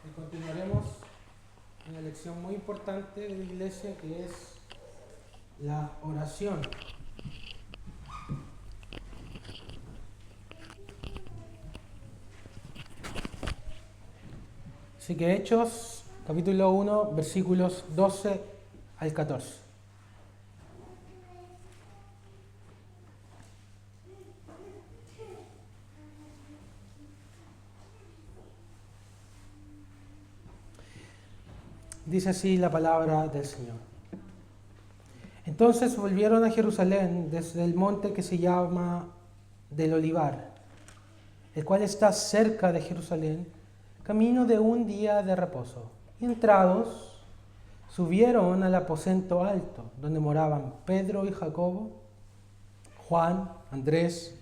y continuaremos una lección muy importante de la iglesia, que es la oración. Así que Hechos, capítulo 1, versículos 12 al 14. Dice así la palabra del Señor. Entonces volvieron a Jerusalén desde el monte que se llama del Olivar, el cual está cerca de Jerusalén, camino de un día de reposo. Y entrados, subieron al aposento alto, donde moraban Pedro y Jacobo, Juan, Andrés,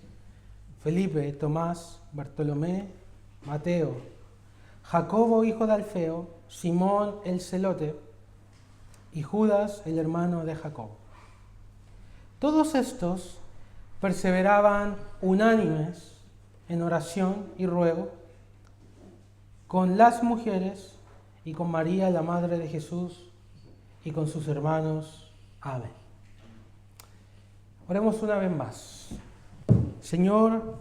Felipe, Tomás, Bartolomé, Mateo, Jacobo, hijo de Alfeo, Simón el celote y Judas, el hermano de Jacobo. Todos estos perseveraban unánimes en oración y ruego con las mujeres y con María, la madre de Jesús, y con sus hermanos. Amén. Oremos una vez más. Señor,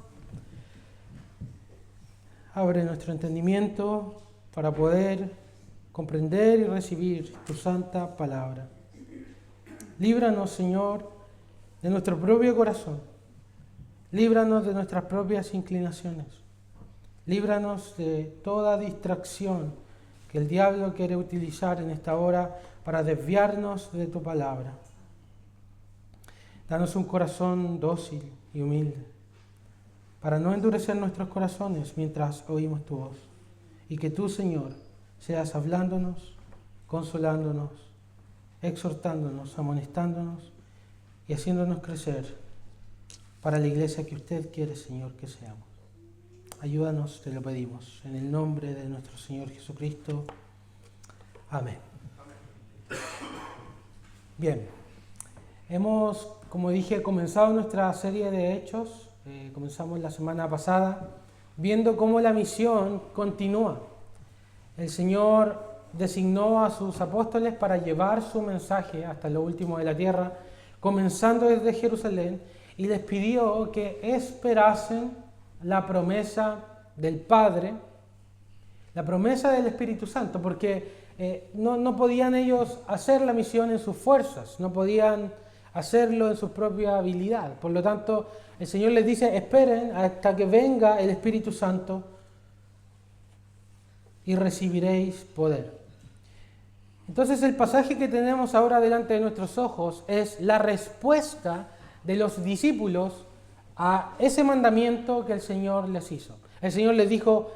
abre nuestro entendimiento para poder comprender y recibir tu santa palabra. Líbranos, Señor, de nuestro propio corazón. Líbranos de nuestras propias inclinaciones. Líbranos de toda distracción que el diablo quiere utilizar en esta hora para desviarnos de tu palabra. Danos un corazón dócil y humilde, para no endurecer nuestros corazones mientras oímos tu voz. Y que tú, Señor, seas hablándonos, consolándonos, exhortándonos, amonestándonos y haciéndonos crecer para la iglesia que usted quiere, Señor, que seamos. Ayúdanos, te lo pedimos, en el nombre de nuestro Señor Jesucristo. Amén. Bien, hemos, como dije, comenzado nuestra serie de hechos. Comenzamos la semana pasada viendo cómo la misión continúa. El Señor designó a sus apóstoles para llevar su mensaje hasta lo último de la tierra, comenzando desde Jerusalén, y les pidió que esperasen la promesa del Padre, la promesa del Espíritu Santo, porque no podían ellos hacer la misión en sus fuerzas, no podían hacerlo en su propia habilidad. Por lo tanto, el Señor les dice: esperen hasta que venga el Espíritu Santo y recibiréis poder. Entonces el pasaje que tenemos ahora delante de nuestros ojos es la respuesta de los discípulos a ese mandamiento que el Señor les hizo. El Señor les dijo: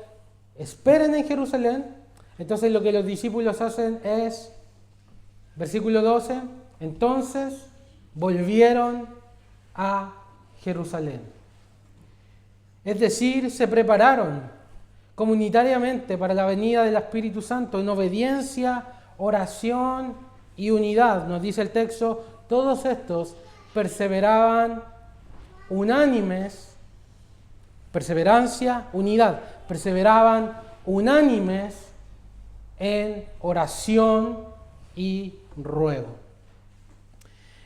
esperen en Jerusalén. Entonces lo que los discípulos hacen es, versículo 12, entonces volvieron a Jerusalén. Es decir, se prepararon comunitariamente para la venida del Espíritu Santo en obediencia, oración y unidad. Nos dice el texto: todos estos perseveraban unánimes, perseverancia, unidad, perseveraban unánimes en oración y ruego.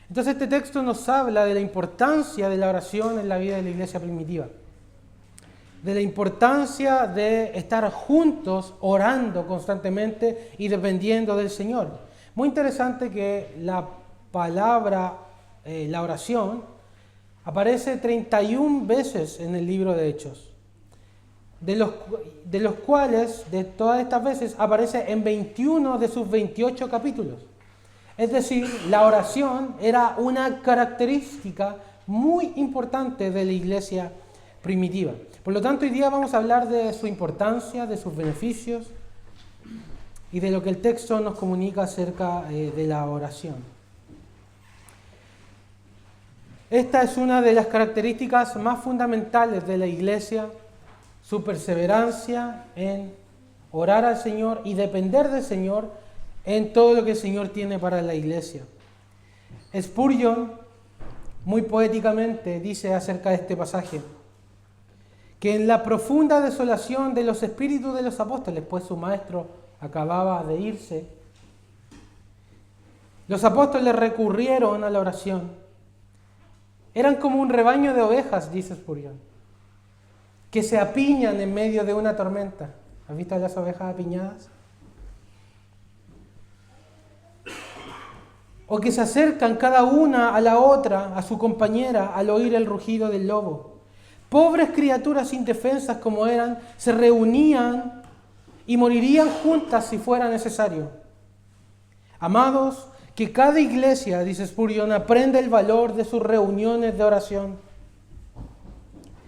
Entonces este texto nos habla de la importancia de la oración en la vida de la iglesia primitiva, de la importancia de estar juntos orando constantemente y dependiendo del Señor. Muy interesante que la palabra, la oración, aparece 31 veces en el libro de Hechos, de los cuales, de todas estas veces, aparece en 21 de sus 28 capítulos. Es decir, la oración era una característica muy importante de la iglesia primitiva. Por lo tanto, hoy día vamos a hablar de su importancia, de sus beneficios y de lo que el texto nos comunica acerca de la oración. Esta es una de las características más fundamentales de la iglesia, su perseverancia en orar al Señor y depender del Señor en todo lo que el Señor tiene para la iglesia. Spurgeon, muy poéticamente, dice acerca de este pasaje: que en la profunda desolación de los espíritus de los apóstoles, pues su maestro acababa de irse, los apóstoles recurrieron a la oración. Eran como un rebaño de ovejas, dice Spurgeon, que se apiñan en medio de una tormenta. ¿Has visto a las ovejas apiñadas? O que se acercan cada una a la otra, a su compañera, al oír el rugido del lobo. Pobres criaturas indefensas como eran, se reunían y morirían juntas si fuera necesario. Amados, que cada iglesia, dice Spurgeon, aprenda el valor de sus reuniones de oración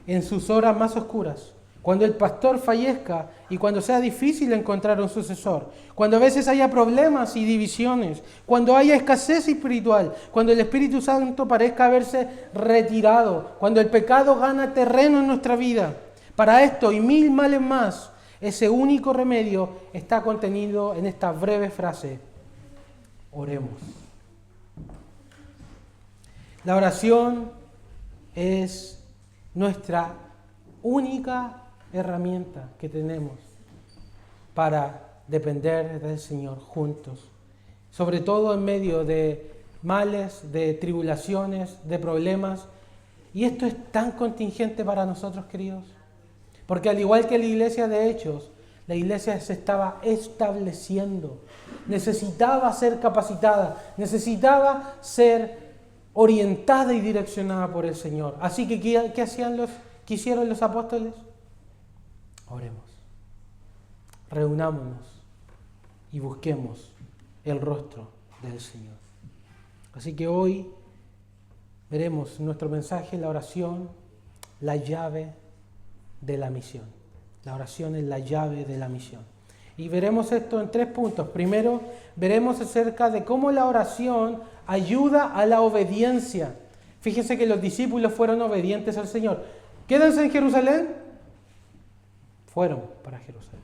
en sus horas más oscuras, cuando el pastor fallezca y cuando sea difícil encontrar un sucesor, cuando a veces haya problemas y divisiones, cuando haya escasez espiritual, cuando el Espíritu Santo parezca haberse retirado, cuando el pecado gana terreno en nuestra vida. Para esto y mil males más, ese único remedio está contenido en esta breve frase: oremos. La oración es nuestra única herramienta que tenemos para depender del Señor juntos, sobre todo en medio de males, de tribulaciones, de problemas. Y esto es tan contingente para nosotros, queridos, porque al igual que la iglesia de Hechos, la iglesia se estaba estableciendo, necesitaba ser capacitada, necesitaba ser orientada y direccionada por el Señor. Así que, ¿qué hicieron los apóstoles? Oremos, reunámonos y busquemos el rostro del Señor. Así que hoy veremos nuestro mensaje, la oración, la llave de la misión. La oración es la llave de la misión. Y veremos esto en 3 puntos. Primero, veremos acerca de cómo la oración ayuda a la obediencia. Fíjense que los discípulos fueron obedientes al Señor. ¿Quédense en Jerusalén? Fueron para Jerusalén.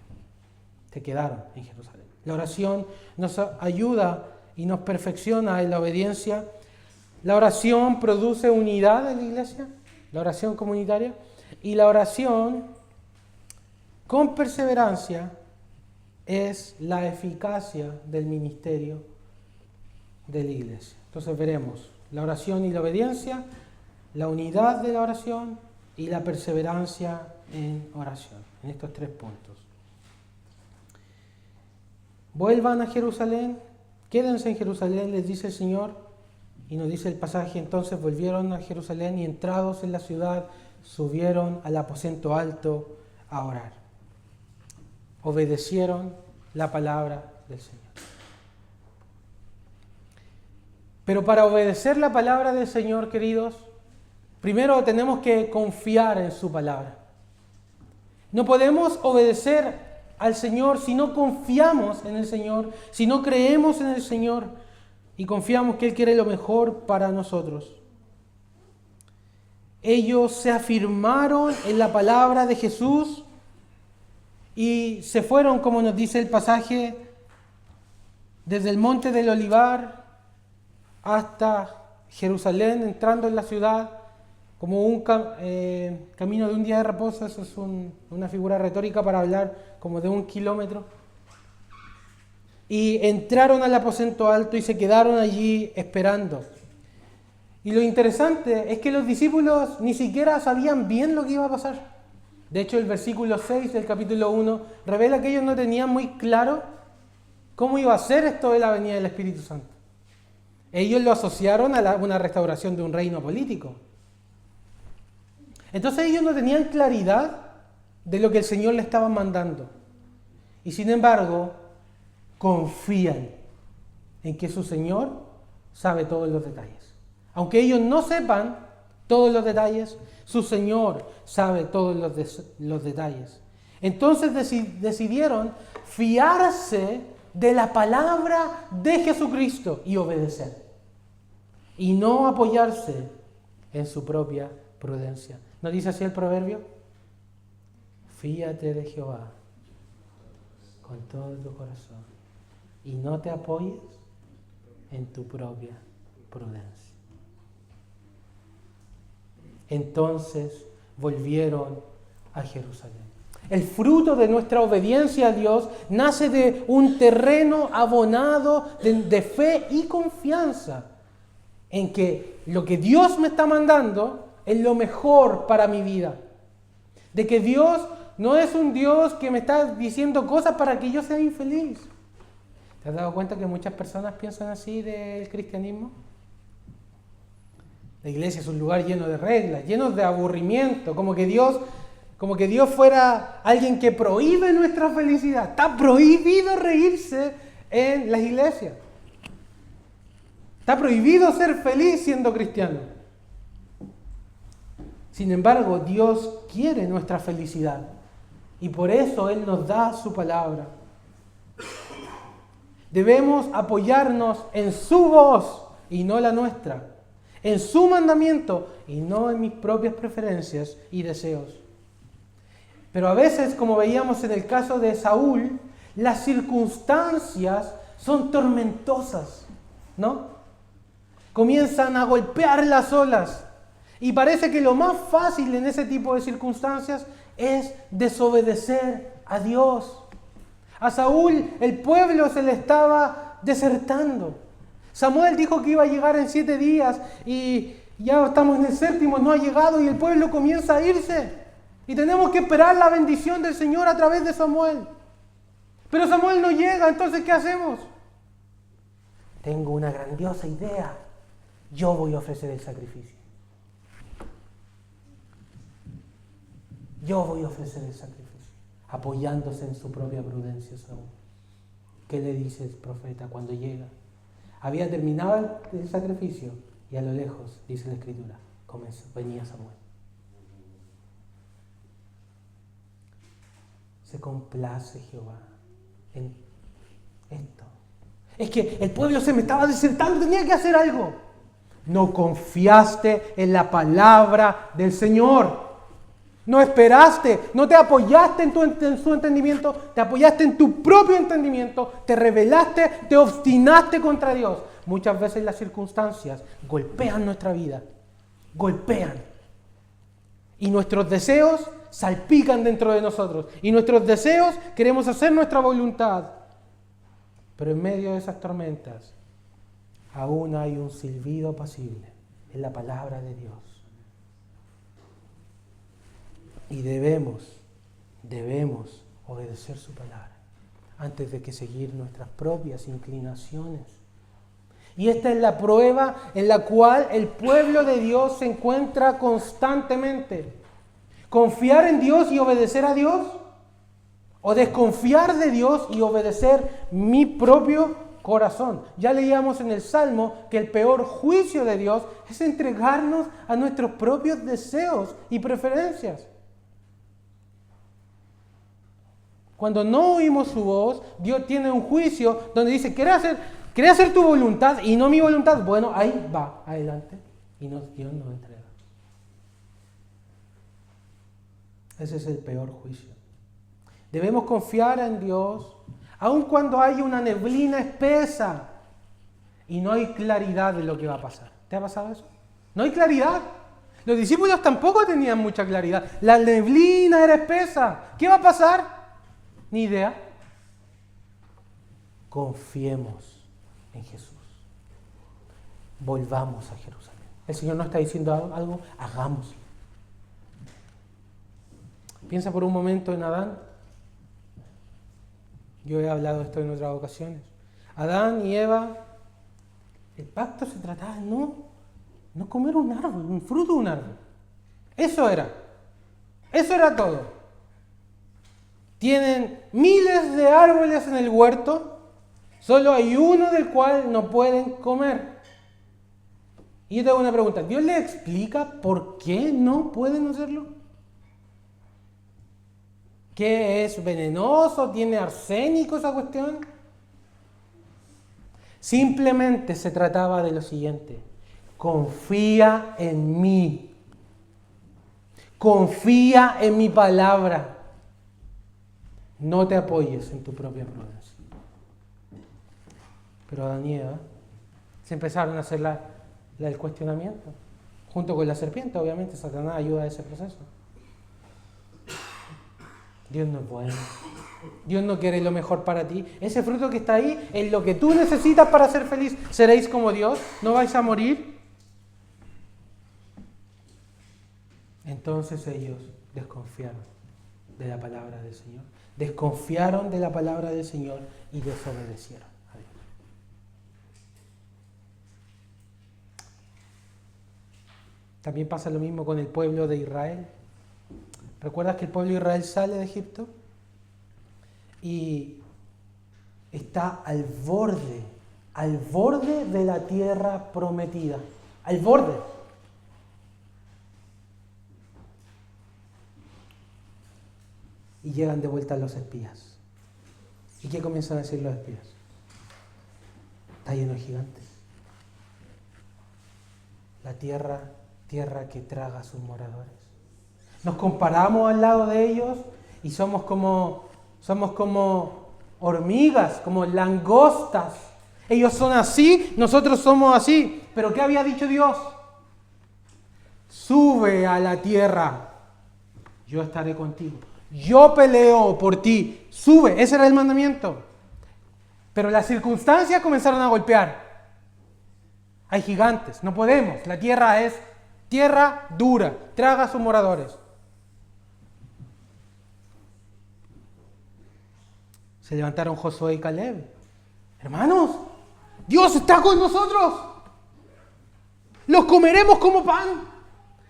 Se quedaron en Jerusalén. La oración nos ayuda y nos perfecciona en la obediencia. La oración produce unidad en la iglesia, la oración comunitaria, y la oración con perseverancia es la eficacia del ministerio de la iglesia. Entonces veremos la oración y la obediencia, la unidad de la oración y la perseverancia en oración, en estos 3 puntos. Vuelvan a Jerusalén, quédense en Jerusalén, les dice el Señor, y nos dice el pasaje: entonces volvieron a Jerusalén y entrados en la ciudad, subieron al aposento alto a orar. Obedecieron la palabra del Señor. Pero para obedecer la palabra del Señor, queridos, primero tenemos que confiar en su palabra. No podemos obedecer al Señor si no confiamos en el Señor, si no creemos en el Señor y confiamos que Él quiere lo mejor para nosotros. Ellos se afirmaron en la palabra de Jesús y se fueron, como nos dice el pasaje, desde el monte del Olivar hasta Jerusalén, entrando en la ciudad, como un camino de un día de reposo. Eso es una figura retórica para hablar como de 1 kilómetro. Y entraron al aposento alto y se quedaron allí esperando. Y lo interesante es que los discípulos ni siquiera sabían bien lo que iba a pasar. De hecho, el versículo 6 del capítulo 1 revela que ellos no tenían muy claro cómo iba a ser esto de la venida del Espíritu Santo. Ellos lo asociaron a una restauración de un reino político. Entonces ellos no tenían claridad de lo que el Señor les estaba mandando. Y sin embargo, confían en que su Señor sabe todos los detalles. Aunque ellos no sepan todos los detalles, su Señor sabe todos los detalles. Entonces decidieron fiarse de la palabra de Jesucristo y obedecer. Y no apoyarse en su propia prudencia. ¿No dice así el proverbio? Fíate de Jehová con todo tu corazón y no te apoyes en tu propia prudencia. Entonces volvieron a Jerusalén. El fruto de nuestra obediencia a Dios nace de un terreno abonado de fe y confianza en que lo que Dios me está mandando es lo mejor para mi vida. De que Dios no es un Dios que me está diciendo cosas para que yo sea infeliz. ¿Te has dado cuenta que muchas personas piensan así del cristianismo? La iglesia es un lugar lleno de reglas, lleno de aburrimiento, como que Dios fuera alguien que prohíbe nuestra felicidad. Está prohibido reírse en las iglesias. Está prohibido ser feliz siendo cristiano. Sin embargo, Dios quiere nuestra felicidad y por eso Él nos da su palabra. Debemos apoyarnos en su voz y no la nuestra, en su mandamiento y no en mis propias preferencias y deseos. Pero a veces, como veíamos en el caso de Saúl, las circunstancias son tormentosas, ¿no? Comienzan a golpear las olas y parece que lo más fácil en ese tipo de circunstancias es desobedecer a Dios. A Saúl el pueblo se le estaba desertando. Samuel dijo que iba a llegar en 7 días y ya estamos en el 7º, no ha llegado y el pueblo comienza a irse. Y tenemos que esperar la bendición del Señor a través de Samuel. Pero Samuel no llega, entonces ¿qué hacemos? Tengo una grandiosa idea. Yo voy a ofrecer el sacrificio. Yo voy a ofrecer el sacrificio. Apoyándose en su propia prudencia Saúl. ¿Qué le dice el profeta cuando llega? Había terminado el sacrificio y a lo lejos, dice la Escritura, venía Samuel. Se complace Jehová en esto. Es que el pueblo se me estaba desertando, tenía que hacer algo. No confiaste en la palabra del Señor. No esperaste, no te apoyaste en su entendimiento, te apoyaste en tu propio entendimiento, te rebelaste, te obstinaste contra Dios. Muchas veces las circunstancias golpean nuestra vida, golpean. Y nuestros deseos salpican dentro de nosotros. Y nuestros deseos queremos hacer nuestra voluntad. Pero en medio de esas tormentas, aún hay un silbido apacible en la palabra de Dios. Y debemos obedecer su palabra antes de que seguir nuestras propias inclinaciones. Y esta es la prueba en la cual el pueblo de Dios se encuentra constantemente. Confiar en Dios y obedecer a Dios, o desconfiar de Dios y obedecer mi propio corazón. Ya leíamos en el Salmo que el peor juicio de Dios es entregarnos a nuestros propios deseos y preferencias. Cuando no oímos su voz, Dios tiene un juicio donde dice, ¿querés hacer tu voluntad y no mi voluntad? Bueno, ahí va, adelante. Y Dios nos entrega. Ese es el peor juicio. Debemos confiar en Dios, aun cuando hay una neblina espesa y no hay claridad de lo que va a pasar. ¿Te ha pasado eso? No hay claridad. Los discípulos tampoco tenían mucha claridad. La neblina era espesa. ¿Qué va a pasar? Ni idea. Confiemos en Jesús. Volvamos a Jerusalén. El Señor nos está diciendo algo, hagámoslo. Piensa por un momento en Adán. Yo he hablado de esto en otras ocasiones. Adán y Eva, el pacto se trataba de no comer un árbol, un fruto de un árbol. Eso era todo. Tienen miles de árboles en el huerto, solo hay uno del cual no pueden comer. Y yo te hago una pregunta, ¿Dios les explica por qué no pueden hacerlo? ¿Qué es venenoso? ¿Tiene arsénico esa cuestión? Simplemente se trataba de lo siguiente: confía en mí, confía en mi palabra. No te apoyes en tu propia prudencia. Pero Adán y Eva se empezaron a hacer el cuestionamiento. Junto con la serpiente, obviamente, Satanás ayuda a ese proceso. Dios no es bueno. Dios no quiere lo mejor para ti. Ese fruto que está ahí es lo que tú necesitas para ser feliz. ¿Seréis como Dios? ¿No vais a morir? Entonces ellos desconfiaron de la palabra del Señor. Desconfiaron de la palabra del Señor y desobedecieron a Dios. También pasa lo mismo con el pueblo de Israel. ¿Recuerdas que el pueblo de Israel sale de Egipto? Y está al borde de la tierra prometida. Al borde. Y llegan de vuelta los espías. ¿Y qué comienzan a decir los espías? Está lleno de gigantes. La tierra que traga a sus moradores. Nos comparamos al lado de ellos y somos como hormigas, como langostas. Ellos son así, nosotros somos así. ¿Pero qué había dicho Dios? Sube a la tierra, yo estaré contigo. Yo peleo por ti. Sube, ese era el mandamiento. Pero las circunstancias comenzaron a golpear. Hay gigantes, no podemos. La tierra es tierra dura, traga a sus moradores. Se levantaron Josué y Caleb. Hermanos, Dios está con nosotros. Los comeremos como pan.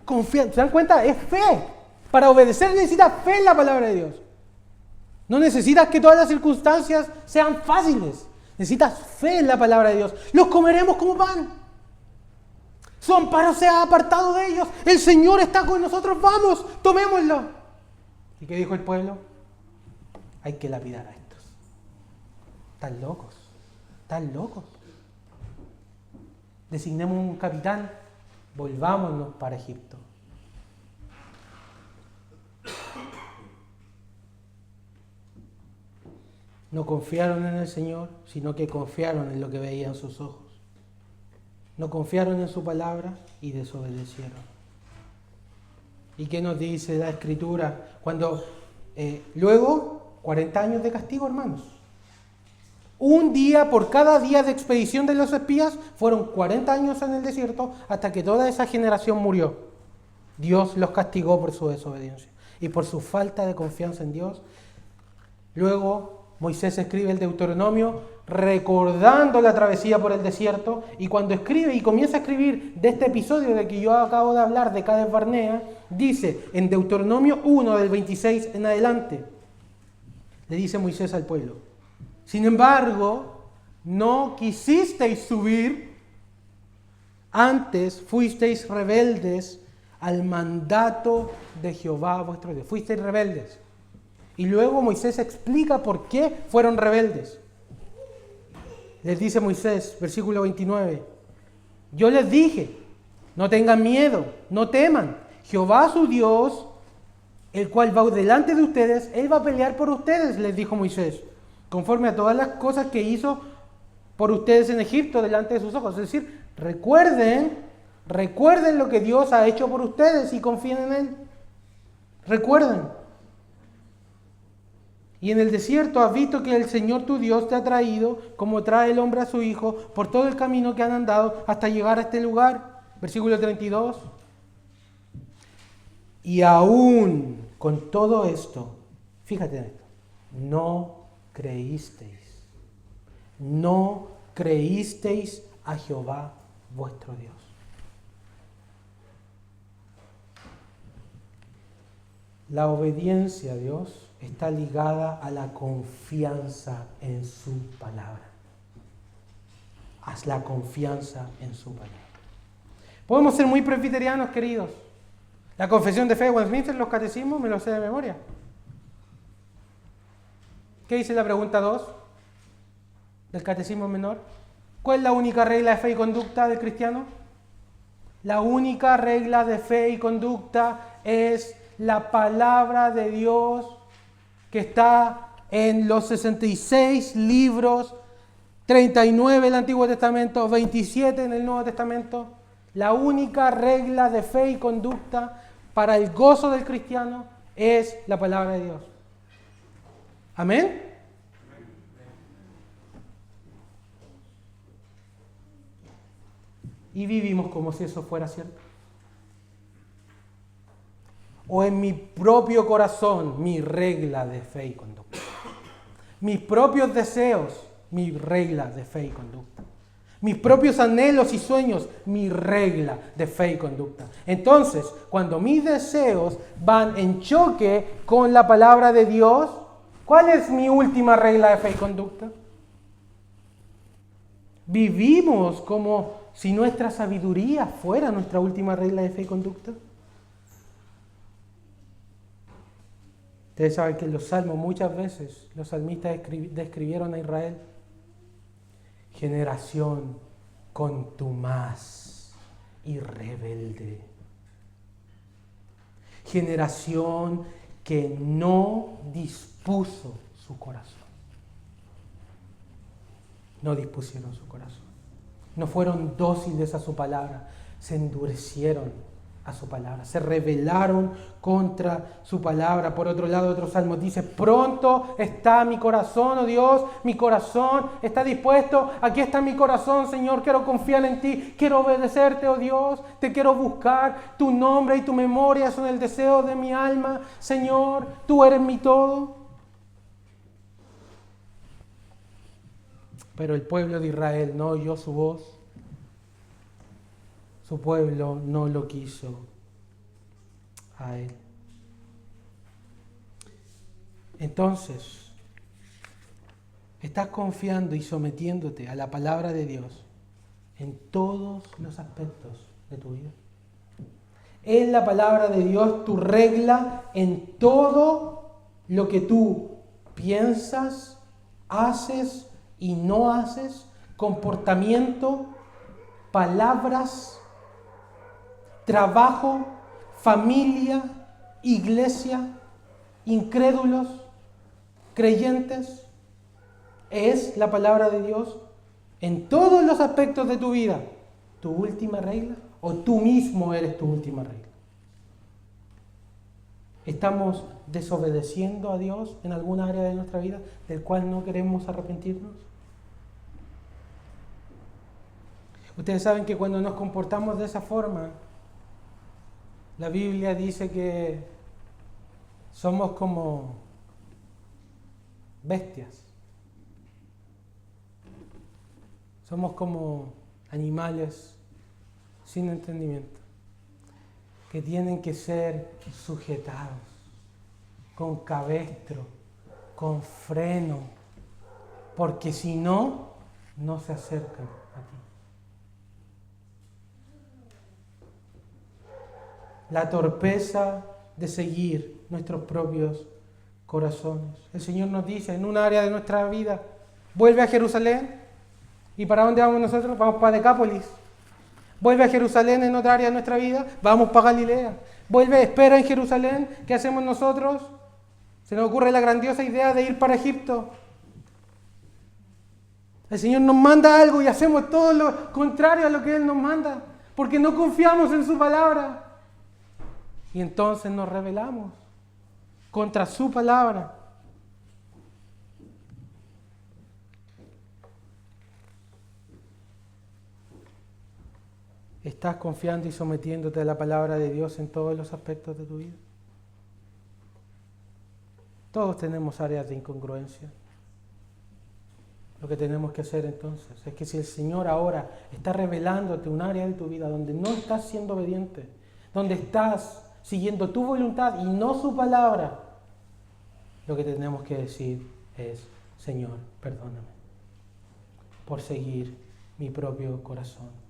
Confía, ¿se dan cuenta? Es fe. Para obedecer necesitas fe en la palabra de Dios. No necesitas que todas las circunstancias sean fáciles. Necesitas fe en la palabra de Dios. Los comeremos como pan. Su amparo se ha apartado de ellos. El Señor está con nosotros. Vamos, tomémoslo. ¿Y qué dijo el pueblo? Hay que lapidar a estos. Están locos. Están locos. Designemos un capitán. Volvámonos para Egipto. No confiaron en el Señor, sino que confiaron en lo que veían sus ojos. No confiaron en su palabra y desobedecieron. ¿Y qué nos dice la Escritura? Cuando luego, 40 años de castigo, hermanos. Un día por cada día de expedición de los espías, fueron 40 años en el desierto hasta que toda esa generación murió. Dios los castigó por su desobediencia y por su falta de confianza en Dios. Luego Moisés escribe el Deuteronomio recordando la travesía por el desierto, y cuando escribe y comienza a escribir de este episodio de que yo acabo de hablar de Cades Barnea, dice en Deuteronomio 1 del 26 en adelante, le dice Moisés al pueblo: sin embargo, no quisisteis subir, antes fuisteis rebeldes al mandato de Jehová vuestro Dios. Fuisteis rebeldes. Y luego Moisés explica por qué fueron rebeldes. Les dice Moisés, versículo 29, yo les dije, no tengan miedo, no teman. Jehová su Dios, el cual va delante de ustedes, Él va a pelear por ustedes, les dijo Moisés, conforme a todas las cosas que hizo por ustedes en Egipto delante de sus ojos. Es decir, recuerden lo que Dios ha hecho por ustedes y confíen en Él. Recuerden. Y en el desierto has visto que el Señor tu Dios te ha traído, como trae el hombre a su hijo, por todo el camino que han andado hasta llegar a este lugar. Versículo 32. Y aún con todo esto, fíjate en esto, no creísteis a Jehová vuestro Dios. La obediencia a Dios está ligada a la confianza en su palabra. Haz la confianza en su palabra. Podemos ser muy presbiterianos, queridos. La confesión de fe de Westminster, los catecismos, me lo sé de memoria. ¿Qué dice la pregunta 2 del catecismo menor? ¿Cuál es la única regla de fe y conducta del cristiano? La única regla de fe y conducta es la palabra de Dios que está en los 66 libros, 39 en el Antiguo Testamento, 27 en el Nuevo Testamento. La única regla de fe y conducta para el gozo del cristiano es la palabra de Dios. ¿Amén? Y vivimos como si eso fuera cierto. O en mi propio corazón, mi regla de fe y conducta. Mis propios deseos, mi regla de fe y conducta. Mis propios anhelos y sueños, mi regla de fe y conducta. Entonces, cuando mis deseos van en choque con la palabra de Dios, ¿cuál es mi última regla de fe y conducta? Vivimos como si nuestra sabiduría fuera nuestra última regla de fe y conducta. Ustedes saben que en los salmos muchas veces los salmistas describieron a Israel: generación contumaz y rebelde. Generación que no dispuso su corazón. No dispusieron su corazón. No fueron dóciles a su palabra. Se endurecieron a su palabra. Se rebelaron contra su palabra. Por otro lado, otro salmo dice: pronto está mi corazón, oh Dios, mi corazón está dispuesto. Aquí está mi corazón, Señor, quiero confiar en ti, quiero obedecerte, oh Dios, te quiero buscar. Tu nombre y tu memoria son el deseo de mi alma, Señor, tú eres mi todo. Pero el pueblo de Israel no oyó su voz. Su pueblo no lo quiso a él. Entonces, estás confiando y sometiéndote a la palabra de Dios en todos los aspectos de tu vida. Es la palabra de Dios tu regla en todo lo que tú piensas, haces y no haces, comportamiento, palabras, trabajo, familia, iglesia, incrédulos, creyentes. Es la palabra de Dios en todos los aspectos de tu vida tu última regla, o tú mismo eres tu última regla. ¿Estamos desobedeciendo a Dios en alguna área de nuestra vida del cual no queremos arrepentirnos? Ustedes saben que cuando nos comportamos de esa forma, la Biblia dice que somos como bestias. Somos como animales sin entendimiento, que tienen que ser sujetados con cabestro, con freno, porque si no, no se acercan a ti. La torpeza de seguir nuestros propios corazones. El Señor nos dice en un área de nuestra vida: vuelve a Jerusalén. ¿Y para dónde vamos nosotros? Vamos para Decápolis. Vuelve a Jerusalén en otra área de nuestra vida, vamos para Galilea. Vuelve, espera en Jerusalén. ¿Qué hacemos nosotros? Se nos ocurre la grandiosa idea de ir para Egipto. El Señor nos manda algo y hacemos todo lo contrario a lo que Él nos manda, porque no confiamos en su palabra. Y entonces nos rebelamos contra su palabra. ¿Estás confiando y sometiéndote a la palabra de Dios en todos los aspectos de tu vida? Todos tenemos áreas de incongruencia. Lo que tenemos que hacer entonces es que si el Señor ahora está revelándote un área de tu vida donde no estás siendo obediente, donde estás siguiendo tu voluntad y no su palabra, lo que tenemos que decir es: Señor, perdóname por seguir mi propio corazón.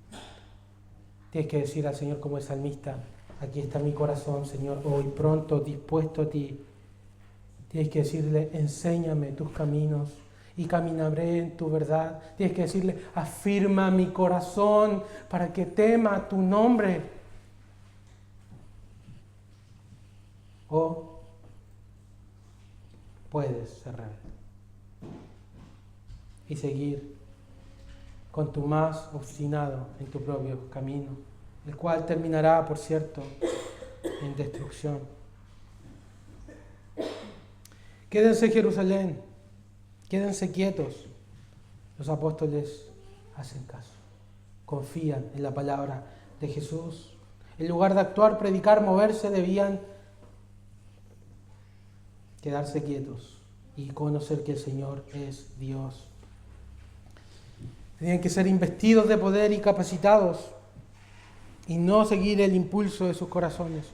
Tienes que decir al Señor como el salmista: aquí está mi corazón, Señor, hoy pronto, dispuesto a ti. Tienes que decirle: enséñame tus caminos y caminaré en tu verdad. Tienes que decirle: afirma mi corazón para que tema tu nombre. O puedes ser rebelde y seguir con tu más obstinado en tu propio camino, el cual terminará, por cierto, en destrucción. Quédense en Jerusalén, quédense quietos. Los apóstoles hacen caso, confían en la palabra de Jesús. En lugar de actuar, predicar, moverse, debían quedarse quietos y conocer que el Señor es Dios. Tenían que ser investidos de poder y capacitados y no seguir el impulso de sus corazones.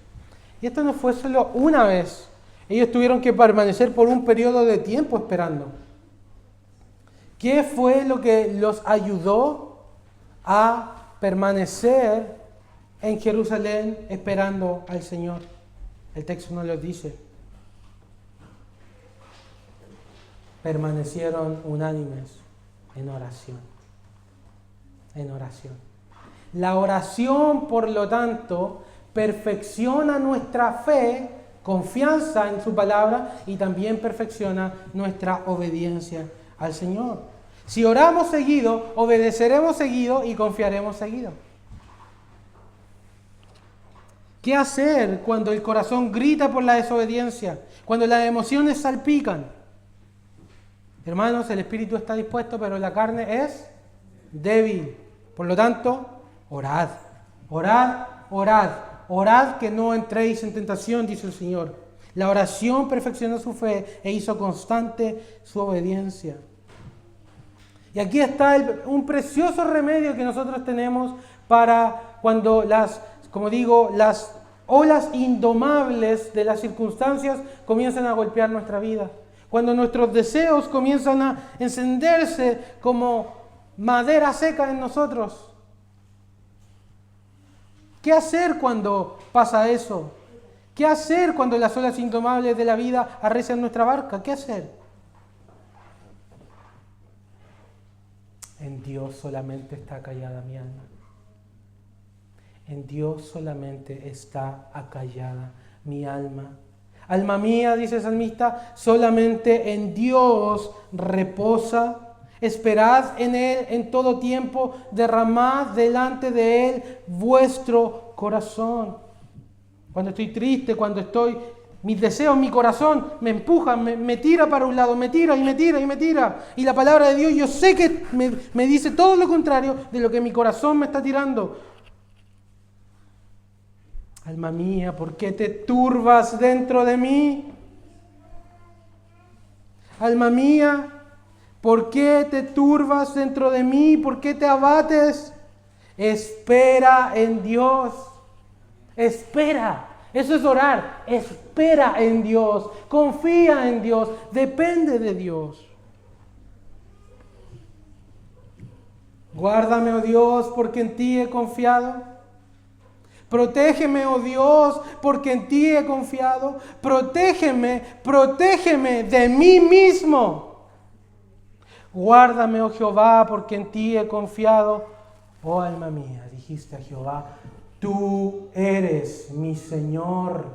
Y esto no fue solo una vez. Ellos tuvieron que permanecer por un periodo de tiempo esperando. ¿Qué fue lo que los ayudó a permanecer en Jerusalén esperando al Señor? El texto no lo dice. Permanecieron unánimes en oración. En oración. La oración, por lo tanto, perfecciona nuestra fe, confianza en su palabra y también perfecciona nuestra obediencia al Señor. Si oramos seguido, obedeceremos seguido y confiaremos seguido. ¿Qué hacer cuando el corazón grita por la desobediencia? Cuando las emociones salpican. Hermanos, el espíritu está dispuesto, pero la carne es débil. Por lo tanto, orad, orad, orad. Orad que no entréis en tentación, dice el Señor. La oración perfeccionó su fe e hizo constante su obediencia. Y aquí está un precioso remedio que nosotros tenemos para cuando las olas indomables de las circunstancias comienzan a golpear nuestra vida. Cuando nuestros deseos comienzan a encenderse como madera seca en nosotros. ¿Qué hacer cuando pasa eso? ¿Qué hacer cuando las olas indomables de la vida arrecian nuestra barca? ¿Qué hacer? En Dios solamente está acallada mi alma. En Dios solamente está acallada mi alma. Alma mía, dice el salmista, solamente en Dios reposa. Esperad en Él en todo tiempo, derramad delante de Él vuestro corazón. Cuando estoy triste, mis deseos, mi corazón me empujan, me tira para un lado, me tira y me tira y me tira. Y la palabra de Dios yo sé que me dice todo lo contrario de lo que mi corazón me está tirando. Alma mía, ¿por qué te turbas dentro de mí? Alma mía, ¿por qué te turbas dentro de mí? ¿Por qué te abates? Espera en Dios. Espera. Eso es orar. Espera en Dios. Confía en Dios. Depende de Dios. Guárdame, oh Dios, porque en ti he confiado. Protégeme, oh Dios, porque en ti he confiado. Protégeme de mí mismo. Guárdame, oh Jehová, porque en ti he confiado. Oh alma mía, dijiste a Jehová, tú eres mi Señor.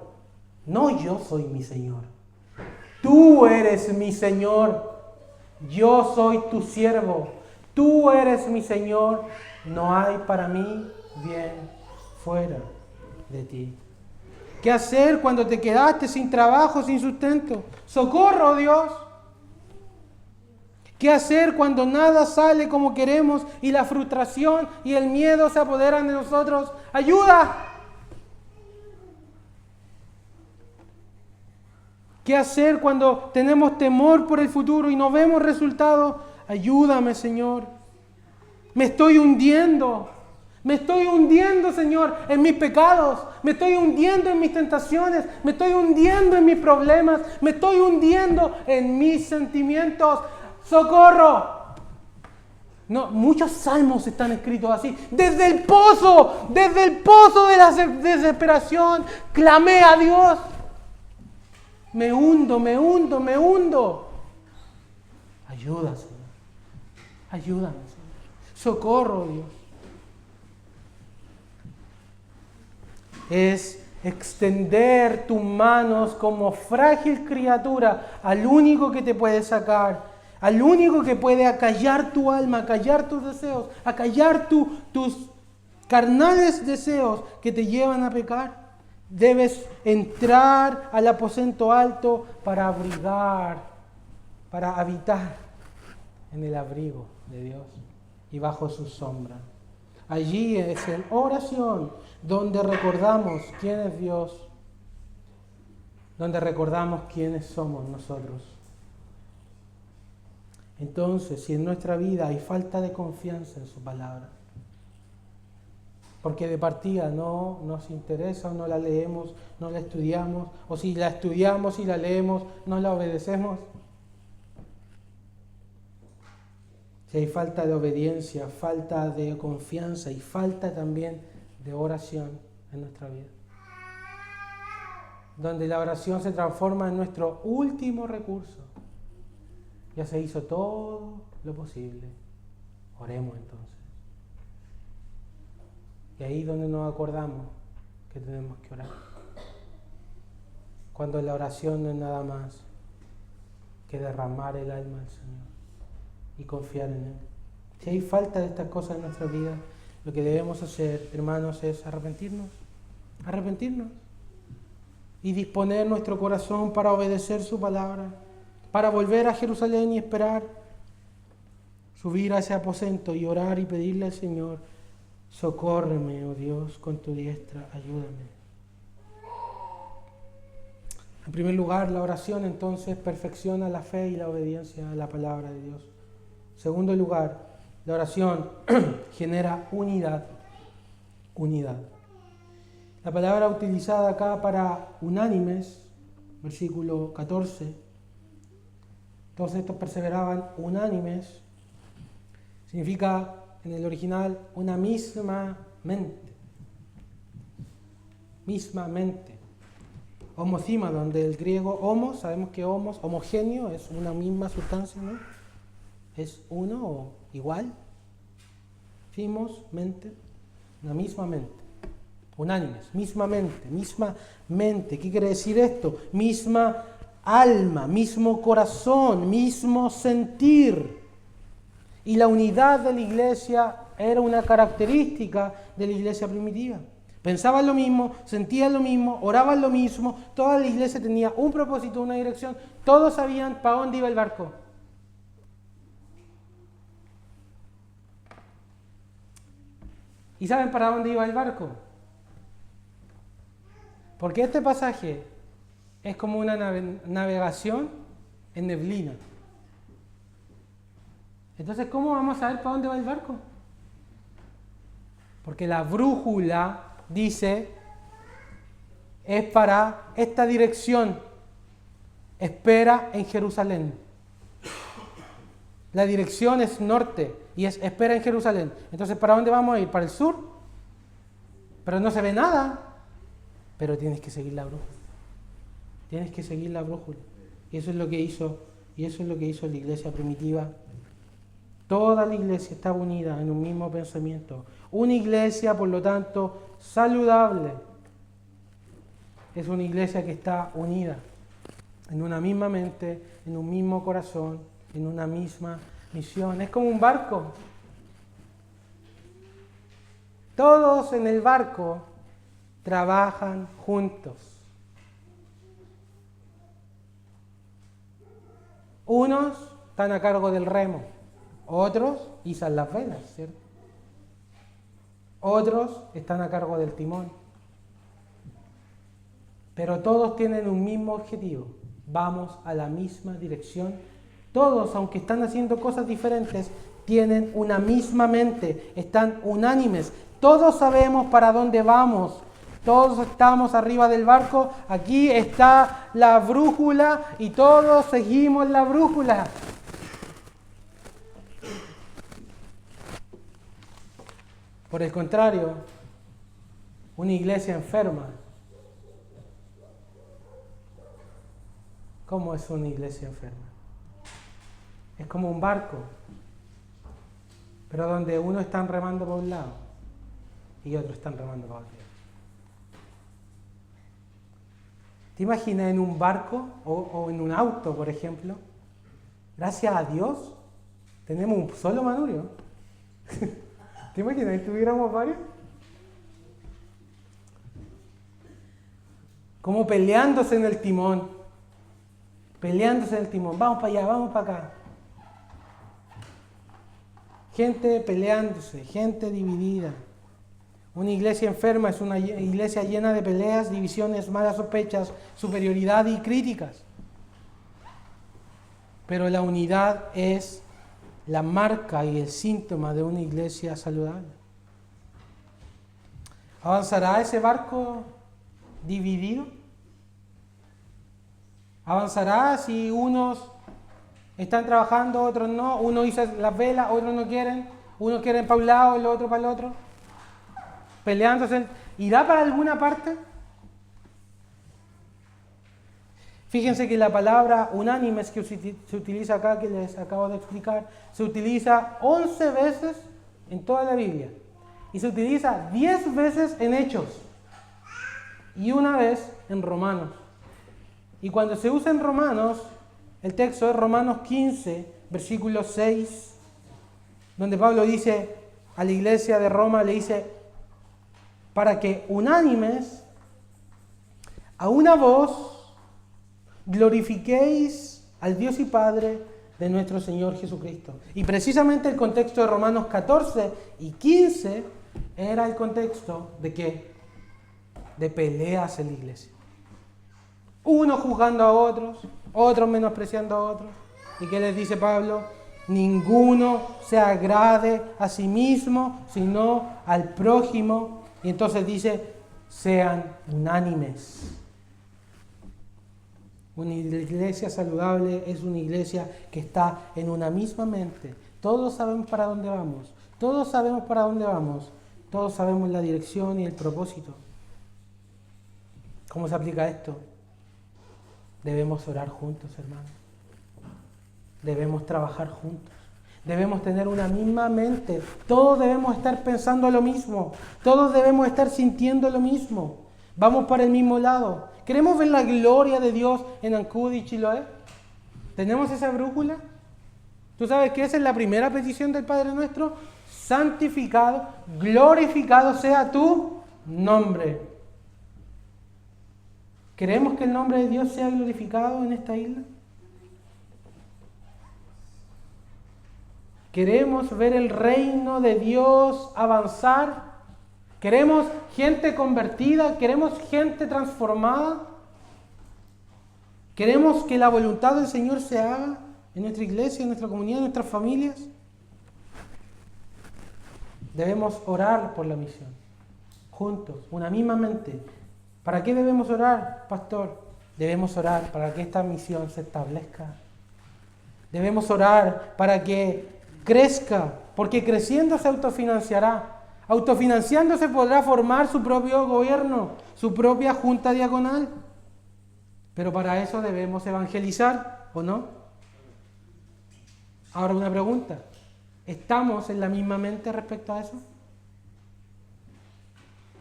No yo soy mi Señor. Tú eres mi Señor. Yo soy tu siervo. Tú eres mi Señor. No hay para mí bien fuera de ti. ¿Qué hacer cuando te quedaste sin trabajo, sin sustento? Socorro, Dios. ¿Qué hacer cuando nada sale como queremos y la frustración y el miedo se apoderan de nosotros? ¡Ayuda! ¿Qué hacer cuando tenemos temor por el futuro y no vemos resultados? Ayúdame, Señor. Me estoy hundiendo. Me estoy hundiendo, Señor, en mis pecados. Me estoy hundiendo en mis tentaciones. Me estoy hundiendo en mis problemas. Me estoy hundiendo en mis sentimientos. ¡Socorro! No, muchos salmos están escritos así. Desde el pozo de la desesperación, clamé a Dios. Me hundo. Ayuda, Señor. Ayúdame, Señor. Socorro, Dios. Es extender tus manos como frágil criatura al único que te puede sacar, al único que puede acallar tu alma, acallar tus deseos, acallar tus carnales deseos que te llevan a pecar. Debes entrar al aposento alto para abrigar, para habitar en el abrigo de Dios y bajo su sombra. Allí es en oración donde recordamos quién es Dios, donde recordamos quiénes somos nosotros. Entonces, si en nuestra vida hay falta de confianza en su palabra, porque de partida no nos interesa o no la leemos, no la estudiamos, o si la estudiamos y la leemos, no la obedecemos. Si hay falta de obediencia, falta de confianza y falta también de oración en nuestra vida, donde la oración se transforma en nuestro último recurso. Ya se hizo todo lo posible. Oremos entonces. Y ahí es donde nos acordamos que tenemos que orar. Cuando la oración no es nada más que derramar el alma al Señor y confiar en Él. Si hay falta de estas cosas en nuestra vida, lo que debemos hacer, hermanos, es arrepentirnos y disponer nuestro corazón para obedecer su palabra, para volver a Jerusalén y esperar, subir a ese aposento y orar y pedirle al Señor: socórreme, oh Dios, con tu diestra, ayúdame. En primer lugar, la oración entonces perfecciona la fe y la obediencia a la palabra de Dios. En segundo lugar, la oración genera unidad. La palabra utilizada acá para unánimes, versículo 14, todos estos perseveraban unánimes, significa en el original una misma mente. Homocímadon, del griego homos, sabemos que homos, homogéneo, es una misma sustancia, ¿no? Es uno o igual. Fimos, mente, una misma mente. Unánimes, misma mente. ¿Qué quiere decir esto? Misma alma, mismo corazón, mismo sentir. Y la unidad de la iglesia era una característica de la iglesia primitiva. Pensaban lo mismo, sentían lo mismo, oraban lo mismo. Toda la iglesia tenía un propósito, una dirección. Todos sabían para dónde iba el barco. ¿Y saben para dónde iba el barco? Porque este pasaje es como una navegación en neblina. Entonces, ¿cómo vamos a saber para dónde va el barco? Porque la brújula dice, es para esta dirección, espera en Jerusalén. La dirección es norte y es espera en Jerusalén. Entonces, ¿para dónde vamos a ir? ¿Para el sur? Pero no se ve nada. Pero tienes que seguir la brújula. Y eso es lo que hizo la iglesia primitiva. Toda la iglesia estaba unida en un mismo pensamiento. Una iglesia, por lo tanto, saludable. Es una iglesia que está unida en una misma mente, en un mismo corazón, en una misma misión. Es como un barco. Todos en el barco trabajan juntos. Unos están a cargo del remo, otros izan las velas, ¿cierto? Otros están a cargo del timón. Pero todos tienen un mismo objetivo. Vamos a la misma dirección. Todos, aunque están haciendo cosas diferentes, tienen una misma mente, están unánimes. Todos sabemos para dónde vamos. Todos estamos arriba del barco. Aquí está la brújula y todos seguimos la brújula. Por el contrario, una iglesia enferma. ¿Cómo es una iglesia enferma? Es como un barco, pero donde uno está remando para un lado y otros están remando para otro. ¿Te imaginas en un barco o en un auto, por ejemplo? Gracias a Dios tenemos un solo manubrio. ¿Te imaginas si tuviéramos varios? como peleándose en el timón. Peleándose en el timón. Vamos para allá, vamos para acá. Gente peleándose, gente dividida. Una iglesia enferma es una iglesia llena de peleas, divisiones, malas sospechas, superioridad y críticas. Pero la unidad es la marca y el síntoma de una iglesia saludable. ¿Avanzará ese barco dividido? ¿Avanzará si unos están trabajando, otros no? Uno hizo las velas, otros no quieren. Unos quieren para un lado, el otro para el otro. Peleándose. ¿Irá para alguna parte? Fíjense que la palabra unánimes que se utiliza acá, que les acabo de explicar, se utiliza 11 veces en toda la Biblia. Y se utiliza 10 veces en Hechos. Y una vez en Romanos. Y cuando se usa en Romanos, el texto es Romanos 15, versículo 6, donde Pablo dice a la iglesia de Roma, le dice, para que unánimes, a una voz, glorifiquéis al Dios y Padre de nuestro Señor Jesucristo. Y precisamente el contexto de Romanos 14 y 15 era el contexto de ¿qué? De peleas en la iglesia. Unos juzgando a otros, otros menospreciando a otros. ¿Y qué les dice Pablo? Ninguno se agrade a sí mismo, sino al prójimo. Y entonces dice, sean unánimes. Una iglesia saludable es una iglesia que está en una misma mente. Todos sabemos para dónde vamos. Todos sabemos para dónde vamos. Todos sabemos la dirección y el propósito. ¿Cómo se aplica esto? Debemos orar juntos, hermanos. Debemos trabajar juntos. Debemos tener una misma mente. Todos debemos estar pensando lo mismo. Todos debemos estar sintiendo lo mismo. Vamos para el mismo lado. ¿Queremos ver la gloria de Dios en Ancud y Chiloé? ¿Tenemos esa brújula? ¿Tú sabes que esa es la primera petición del Padre Nuestro? Santificado, glorificado sea tu nombre. ¿Queremos que el nombre de Dios sea glorificado en esta isla? ¿Queremos ver el reino de Dios avanzar? ¿Queremos gente convertida? ¿Queremos gente transformada? ¿Queremos que la voluntad del Señor se haga en nuestra iglesia, en nuestra comunidad, en nuestras familias? Debemos orar por la misión, juntos, una misma mente. ¿Para qué debemos orar, pastor? Debemos orar para que esta misión se establezca. Debemos orar para que crezca, porque creciendo se autofinanciará. Autofinanciándose podrá formar su propio gobierno, su propia junta diaconal. Pero para eso debemos evangelizar, ¿o no? Ahora una pregunta. ¿Estamos en la misma mente respecto a eso?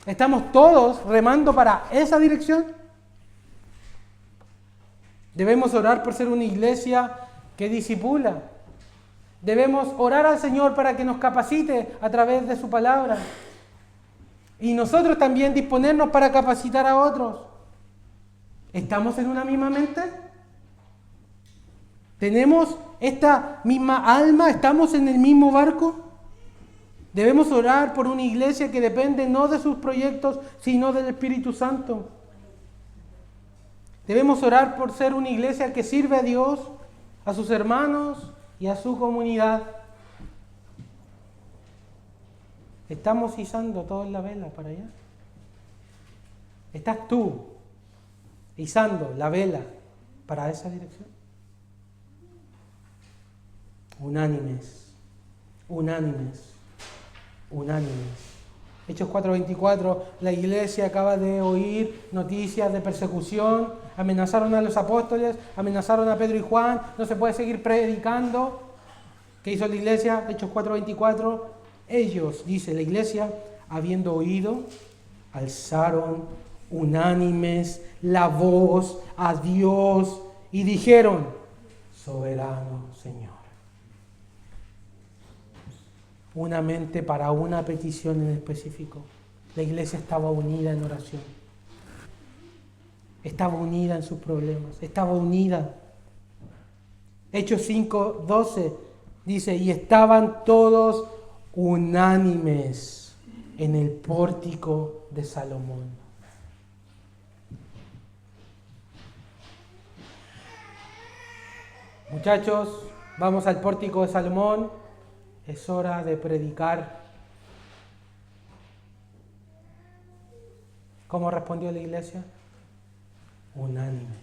¿Estamos todos remando para esa dirección? Debemos orar por ser una iglesia que discipula. Debemos orar al Señor para que nos capacite a través de su palabra. Y nosotros también disponernos para capacitar a otros. ¿Estamos en una misma mente? ¿Tenemos esta misma alma? ¿Estamos en el mismo barco? Debemos orar por una iglesia que depende no de sus proyectos, sino del Espíritu Santo. Debemos orar por ser una iglesia que sirve a Dios, a sus hermanos y a su comunidad. ¿Estamos izando todos la vela para allá? ¿Estás tú izando la vela para esa dirección? Unánimes, unánimes. Unánimes. Hechos 4:24, la iglesia acaba de oír noticias de persecución, amenazaron a los apóstoles, amenazaron a Pedro y Juan, no se puede seguir predicando. ¿Qué hizo la iglesia? Hechos 4:24, ellos, dice la iglesia, habiendo oído, alzaron unánimes la voz a Dios y dijeron, soberano Señor. Una mente para una petición en específico. La iglesia estaba unida en oración. estaba unida en sus problemas, estaba unida. Hechos 5:12 dice, y estaban todos unánimes en el pórtico de Salomón. Muchachos, vamos al pórtico de Salomón, es hora de predicar. ¿Cómo respondió la iglesia? Unánimes,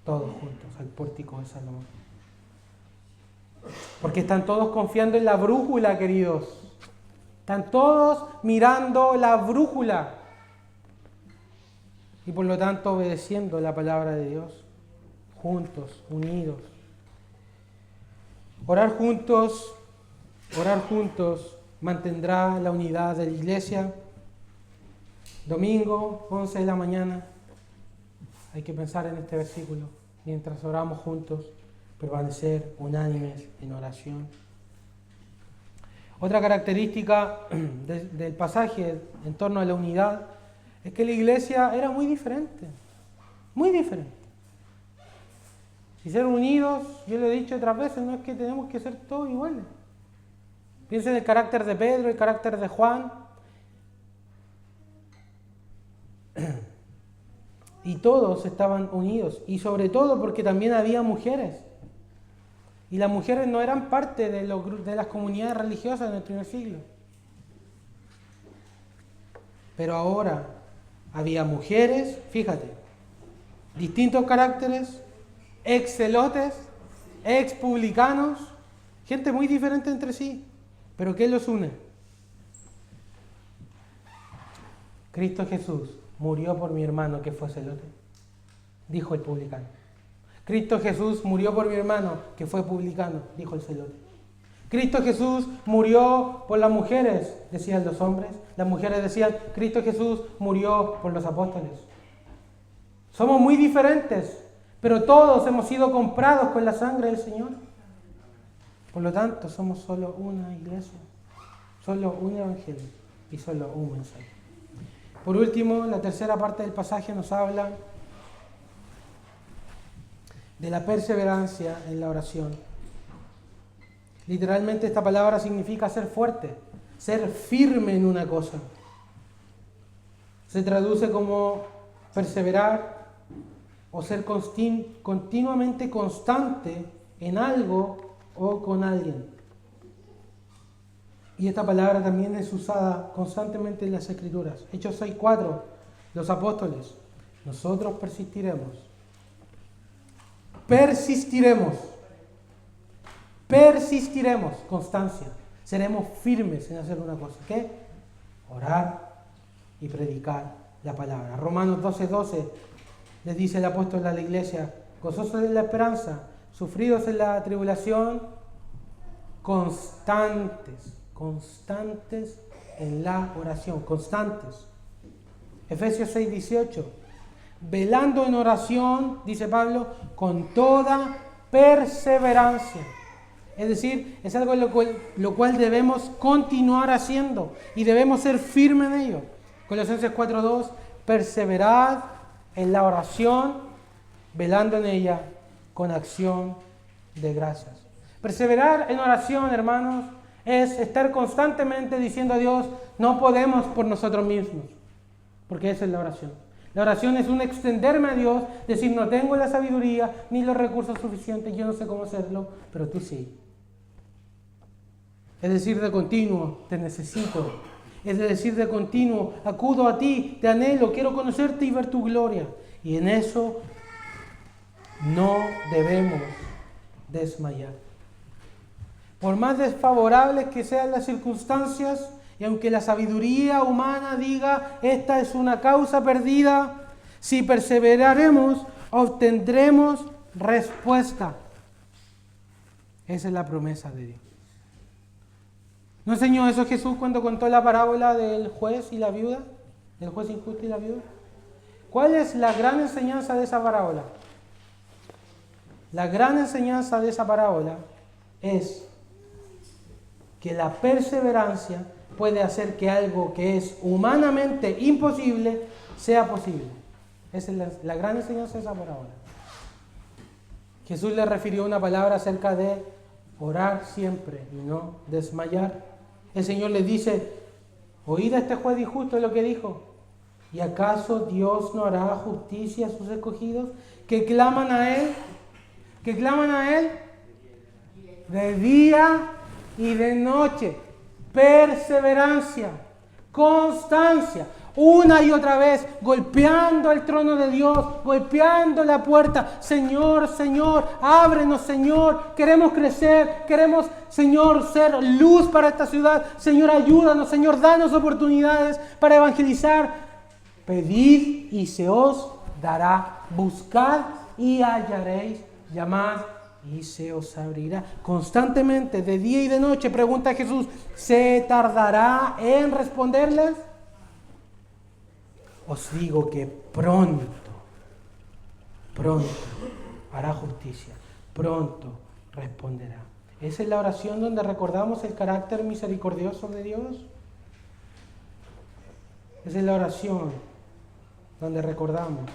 todos juntos al pórtico de Salomón. Porque están todos confiando en la brújula, queridos. Están todos mirando la brújula. Y por lo tanto obedeciendo la palabra de Dios. Juntos, unidos. Orar juntos mantendrá la unidad de la iglesia. Domingo, 11 de la mañana. Hay que pensar en este versículo. Mientras oramos juntos, permanecer unánimes en oración. Otra característica del pasaje en torno a la unidad es que la iglesia era muy diferente. Muy diferente. Y ser unidos, yo lo he dicho otras veces, no es que tenemos que ser todos iguales. Piensen en el carácter de Pedro, el carácter de Juan. Y todos estaban unidos. Y sobre todo porque también había mujeres. Y las mujeres no eran parte de las comunidades religiosas en el primer siglo. Pero ahora había mujeres, fíjate, distintos caracteres, ex celotes, ex publicanos, gente muy diferente entre sí. ¿Pero qué los une? Cristo Jesús murió por mi hermano que fue celote, dijo el publicano. Cristo Jesús murió por mi hermano que fue publicano, dijo el celote. Cristo Jesús murió por las mujeres, decían los hombres. Las mujeres decían, Cristo Jesús murió por los apóstoles. Somos muy diferentes, pero todos hemos sido comprados con la sangre del Señor. Por lo tanto, somos solo una iglesia, solo un evangelio y solo un mensaje. Por último, la tercera parte del pasaje nos habla de la perseverancia en la oración. Literalmente esta palabra significa ser fuerte, ser firme en una cosa. Se traduce como perseverar o ser continuamente constante en algo o con alguien. Y esta palabra también es usada constantemente en las Escrituras. Hechos 6:4, los apóstoles, nosotros persistiremos, constancia, seremos firmes en hacer una cosa, ¿qué? Orar y predicar la palabra. Romanos 12:12 les dice el apóstol a la iglesia, gozosos en la esperanza, sufridos en la tribulación, constantes en la oración, constantes. Efesios 6:18, velando en oración, dice Pablo, con toda perseverancia. Es decir, es algo lo cual debemos continuar haciendo y debemos ser firmes en ello. Colosenses 4:2, perseverad en la oración, velando en ella con acción de gracias. Perseverar en oración, hermanos, es estar constantemente diciendo a Dios, no podemos por nosotros mismos, porque esa es la oración. La oración es un extenderme a Dios, decir, no tengo la sabiduría ni los recursos suficientes, yo no sé cómo hacerlo, pero tú sí. Es decir, de continuo, te necesito. Es decir, de continuo, acudo a ti, te anhelo, quiero conocerte y ver tu gloria. Y en eso no debemos desmayar. Por más desfavorables que sean las circunstancias, y aunque la sabiduría humana diga, esta es una causa perdida, si perseveraremos, obtendremos respuesta. Esa es la promesa de Dios. ¿No enseñó eso Jesús cuando contó la parábola del juez y la viuda? Del juez injusto y la viuda. ¿Cuál es la gran enseñanza de esa parábola? La gran enseñanza de esa parábola es que la perseverancia puede hacer que algo que es humanamente imposible sea posible. Esa es la gran enseñanza de esa parábola. Jesús le refirió una palabra acerca de orar siempre y no desmayar. El Señor les dice, oíd a este juez injusto lo que dijo. ¿Y acaso Dios no hará justicia a sus escogidos que claman a Él? ¿Que claman a Él? De día y de noche. Perseverancia, constancia. Una y otra vez, golpeando el trono de Dios, golpeando la puerta. Señor, Señor, ábrenos, Señor. Queremos crecer, queremos, Señor, ser luz para esta ciudad. Señor, ayúdanos, Señor, danos oportunidades para evangelizar. Pedid y se os dará. Buscad y hallaréis. Llamad y se os abrirá. Constantemente, de día y de noche, pregunta Jesús, ¿se tardará en responderles? Os digo que pronto hará justicia, pronto responderá. ¿Esa es la oración donde recordamos el carácter misericordioso de Dios? Esa es la oración donde recordamos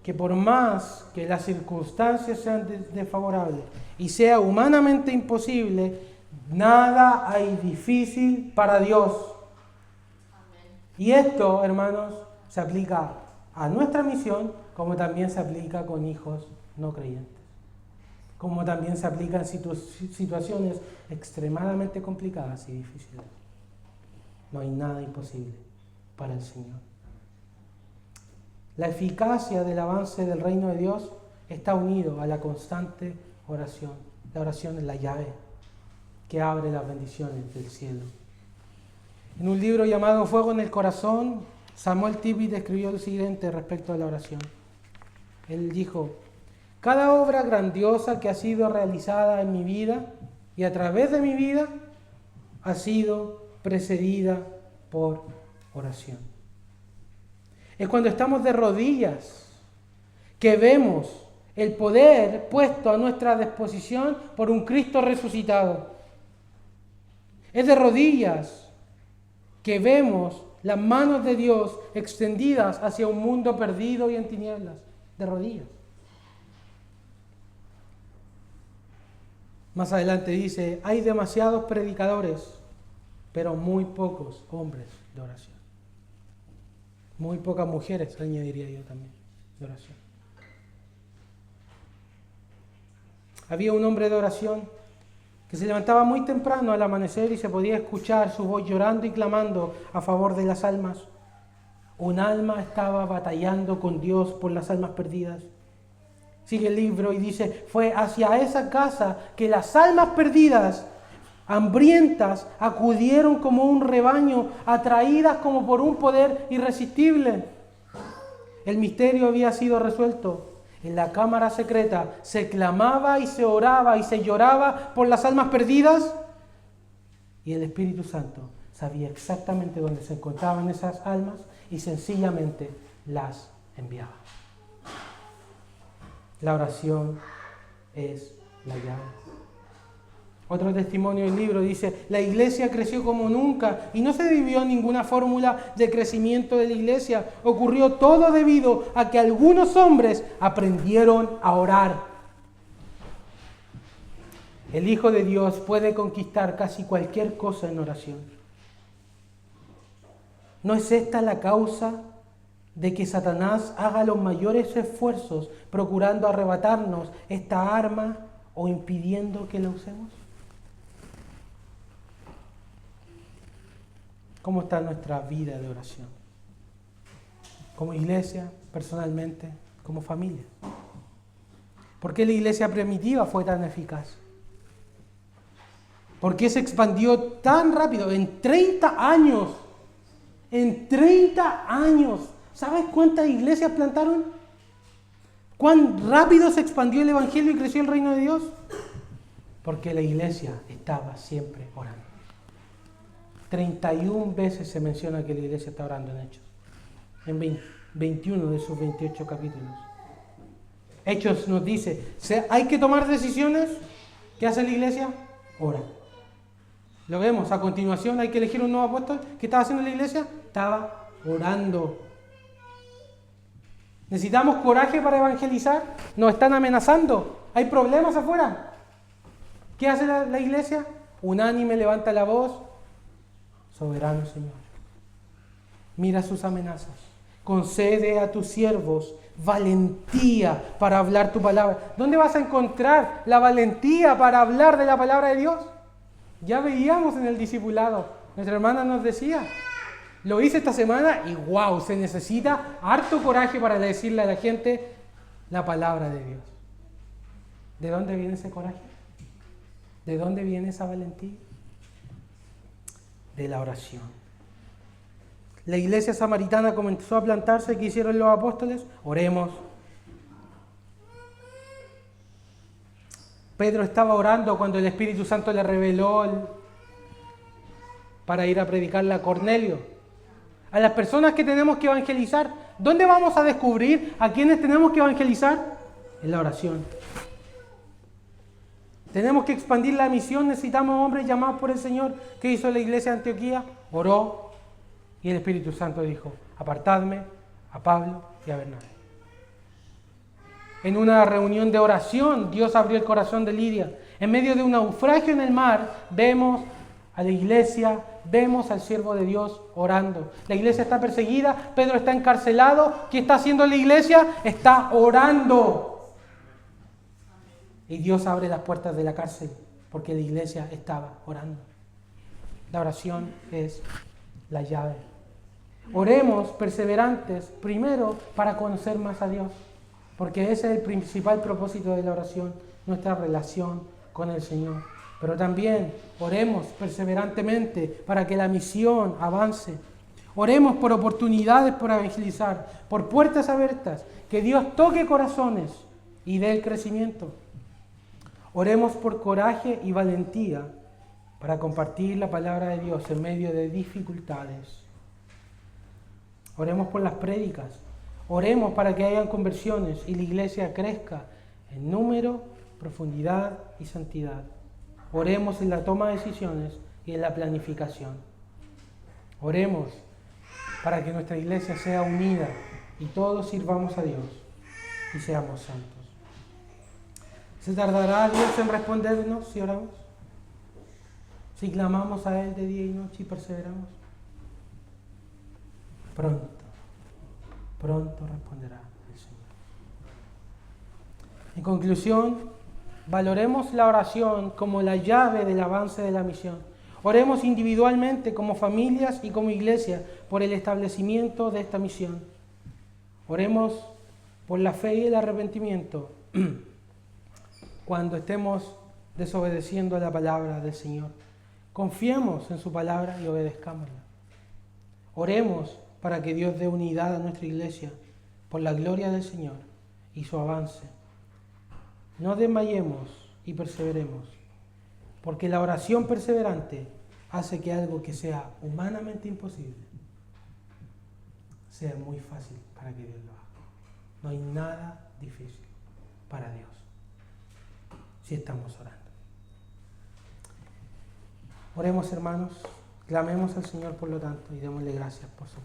que por más que las circunstancias sean desfavorables y sea humanamente imposible, nada hay difícil para Dios. Y esto, hermanos, se aplica a nuestra misión, como también se aplica con hijos no creyentes. Como también se aplica en situaciones extremadamente complicadas y difíciles. No hay nada imposible para el Señor. La eficacia del avance del reino de Dios está unido a la constante oración. La oración es la llave que abre las bendiciones del cielo. En un libro llamado Fuego en el Corazón, Samuel Tippit escribió lo siguiente respecto a la oración. Él dijo, cada obra grandiosa que ha sido realizada en mi vida y a través de mi vida ha sido precedida por oración. Es cuando estamos de rodillas que vemos el poder puesto a nuestra disposición por un Cristo resucitado. Es de rodillas que vemos las manos de Dios extendidas hacia un mundo perdido y en tinieblas, de rodillas. Más adelante dice, hay demasiados predicadores, pero muy pocos hombres de oración. Muy pocas mujeres, añadiría yo también, de oración. Había un hombre de oración que se levantaba muy temprano al amanecer y se podía escuchar su voz llorando y clamando a favor de las almas. Un alma estaba batallando con Dios por las almas perdidas. Sigue el libro y dice, fue hacia esa casa que las almas perdidas, hambrientas, acudieron como un rebaño, atraídas como por un poder irresistible. El misterio había sido resuelto. En la cámara secreta se clamaba y se oraba y se lloraba por las almas perdidas y el Espíritu Santo sabía exactamente dónde se encontraban esas almas y sencillamente las enviaba. La oración es la llave. Otro testimonio del libro dice, la iglesia creció como nunca y no se vivió ninguna fórmula de crecimiento de la iglesia. Ocurrió todo debido a que algunos hombres aprendieron a orar. El Hijo de Dios puede conquistar casi cualquier cosa en oración. ¿No es esta la causa de que Satanás haga los mayores esfuerzos procurando arrebatarnos esta arma o impidiendo que la usemos? ¿Cómo está nuestra vida de oración? Como iglesia, personalmente, como familia. ¿Por qué la iglesia primitiva fue tan eficaz? ¿Por qué se expandió tan rápido? En 30 años. En 30 años. ¿Sabes cuántas iglesias plantaron? ¿Cuán rápido se expandió el evangelio y creció el reino de Dios? Porque la iglesia estaba siempre orando. 31 veces se menciona que la iglesia está orando en Hechos. En 21 de sus 28 capítulos. Hechos nos dice, hay que tomar decisiones. ¿Qué hace la iglesia? Ora. Lo vemos, a continuación hay que elegir un nuevo apóstol. ¿Qué estaba haciendo la iglesia? Estaba orando. Necesitamos coraje para evangelizar. Nos están amenazando. Hay problemas afuera. ¿Qué hace la iglesia? Unánime levanta la voz. Soberano Señor, mira sus amenazas. Concede a tus siervos valentía para hablar tu palabra. ¿Dónde vas a encontrar la valentía para hablar de la palabra de Dios? Ya veíamos en el discipulado. Nuestra hermana nos decía, lo hice esta semana y wow, se necesita harto coraje para decirle a la gente la palabra de Dios. ¿De dónde viene ese coraje? ¿De dónde viene esa valentía? De la oración. La iglesia samaritana comenzó a plantarse. ¿Qué hicieron los apóstoles? Oremos. Pedro estaba orando cuando el Espíritu Santo le reveló para ir a predicarle a Cornelio. A las personas que tenemos que evangelizar, ¿dónde vamos a descubrir a quienes tenemos que evangelizar? En la oración. Tenemos que expandir la misión, necesitamos hombres llamados por el Señor. ¿Qué hizo la iglesia de Antioquía? Oró y el Espíritu Santo dijo, apartadme a Pablo y a Bernabé. En una reunión de oración, Dios abrió el corazón de Lidia. En medio de un naufragio en el mar, vemos a la iglesia, vemos al siervo de Dios orando. La iglesia está perseguida, Pedro está encarcelado. ¿Qué está haciendo la iglesia? Está orando. Y Dios abre las puertas de la cárcel porque la iglesia estaba orando. La oración es la llave. Oremos perseverantes primero para conocer más a Dios, porque ese es el principal propósito de la oración, nuestra relación con el Señor. Pero también oremos perseverantemente para que la misión avance. Oremos por oportunidades para evangelizar, por puertas abiertas, que Dios toque corazones y dé el crecimiento. Oremos por coraje y valentía para compartir la palabra de Dios en medio de dificultades. Oremos por las prédicas. Oremos para que hayan conversiones y la iglesia crezca en número, profundidad y santidad. Oremos en la toma de decisiones y en la planificación. Oremos para que nuestra iglesia sea unida y todos sirvamos a Dios y seamos santos. ¿Se tardará Dios en respondernos si oramos? Si clamamos a Él de día y noche y perseveramos. Pronto responderá el Señor. En conclusión, valoremos la oración como la llave del avance de la misión. Oremos individualmente, como familias y como iglesia, por el establecimiento de esta misión. Oremos por la fe y el arrepentimiento cuando estemos desobedeciendo a la palabra del Señor. Confiemos en su palabra y obedezcámosla. Oremos para que Dios dé unidad a nuestra iglesia por la gloria del Señor y su avance. No desmayemos y perseveremos, porque la oración perseverante hace que algo que sea humanamente imposible sea muy fácil para que Dios lo haga. No hay nada difícil para Dios si estamos orando. Oremos, hermanos, clamemos al Señor por lo tanto y démosle gracias por su palabra.